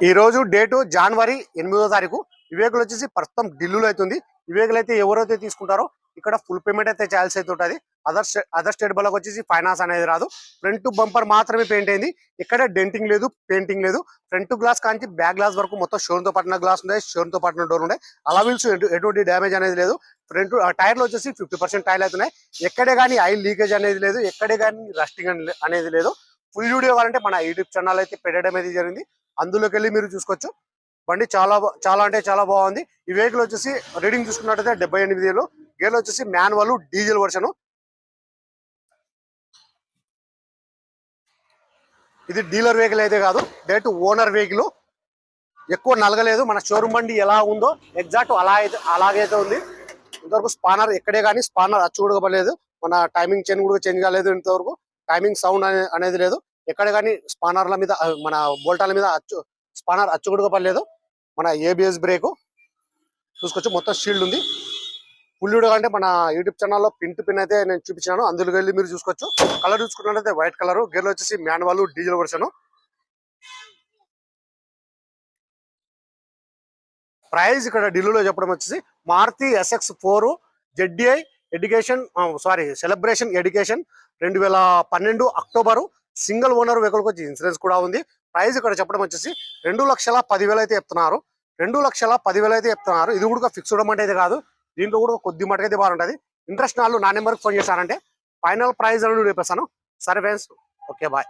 ఈ రోజు డేటు జనవరి 8వ తారీఖు. ఈ వెహికల్ వచ్చేసి ప్రస్తుతం ఢిల్లీలో అవుతుంది. ఈ వెహికల్ అయితే ఎవరైతే తీసుకుంటారో ఇక్కడ ఫుల్ పేమెంట్ అయితే చేయాల్సి అయితే ఉంటుంది. అదర్ స్టేట్ బళ్ళకి వచ్చేసి ఫైనాన్స్ అనేది రాదు. ఫ్రంట్ బంపర్ మాత్రమే పెయింట్ అయింది. ఇక్కడ డెంటింగ్ లేదు, పెయింటింగ్ లేదు. ఫ్రంట్ గ్లాస్ కాంచి బ్యాక్ గ్లాస్ వరకు మొత్తం షోరూమ్ తో పట్టిన గ్లాస్ ఉన్నాయి, షోరూమ్ తో పట్టిన డోర్ ఉన్నాయి. అలా వీల్స్ ఎటువంటి డ్యామేజ్ అనేది లేదు. ఫ్రంట్ టైర్లు వచ్చేసి 50% టైర్లు అవుతున్నాయి. ఎక్కడే కానీ ఆయిల్ లీకేజ్ అనేది లేదు, ఎక్కడే కానీ రస్టింగ్ అనేది లేదు. ఫుల్ వీడియో కావాలంటే మన యూట్యూబ్ ఛానల్ అయితే పెట్టడం అనేది జరిగింది. అందులోకి వెళ్ళి మీరు చూసుకోవచ్చు. బండి చాలా అంటే చాలా బాగుంది. ఈ వెహికల్ వచ్చేసి రీడింగ్ చూసుకున్నట్టయితే 78,000. గేర్లు వచ్చేసి మాన్యువల్ డీజిల్ వర్షన్. ఇది డీలర్ వెహికల్ అయితే కాదు, డైరెక్ట్ ఓనర్ వెహికల్. ఎక్కువ నలగలేదు. మన షోరూమ్ బండి ఎలా ఉందో ఎగ్జాక్ట్ అలాగైతే ఉంది. ఇంతవరకు స్పానర్ ఎక్కడే కానీ స్పానర్ అచ్చుకోబడలేదు. మన టైమింగ్ చైన్ కూడా చేంజ్ కాలేదు. ఇంతవరకు టైమింగ్ సౌండ్ అనేది లేదు. ఎక్కడ కానీ స్పానర్ల మీద మన బోల్టాల మీద స్పానర్ అచ్చుకోబడలేదు. మన ఏబిఎస్ బ్రేక్ చూసుకోవచ్చు, మొత్తం షీల్డ్ ఉంది. ఫుల్ వీడియో అంటే మన యూట్యూబ్ ఛానల్లో పిన్ టు పిన్ అయితే నేను చూపించాను, అందులోకి వెళ్ళి మీరు చూసుకోవచ్చు. కలర్ చూసుకున్నట్లయితే వైట్ కలర్. గేర్లు వచ్చేసి మాన్యువల్ డీజిల్ వర్షన్. ప్రైస్ ఇక్కడ ఢిల్లీలో చెప్పడం వచ్చేసి Maruti SX4 ZDI education celebration education 2012 October. Single owner వెహికల్కి వచ్చి ఇన్సూరెన్స్ కూడా ఉంది. ప్రైస్ ఇక్కడ చెప్పడం వచ్చేసి 2,10,000 అయితే చెప్తున్నారు. 2,10,000 అయితే చెప్తున్నారు. ఇది కూడా ఫిక్స్డ్ అమౌంట్ అయితే కాదు, దీంట్లో కూడా కొద్ది మటుకు అయితే బాగుంటుంది. ఇంట్రెస్ట్ నాళ్ళు నా నెంబర్కి ఫోన్ చేశారంటే ఫైనల్ ప్రైస్ అని చెప్పేస్తాను. సరే ఫ్రెండ్స్, ఓకే బాయ్.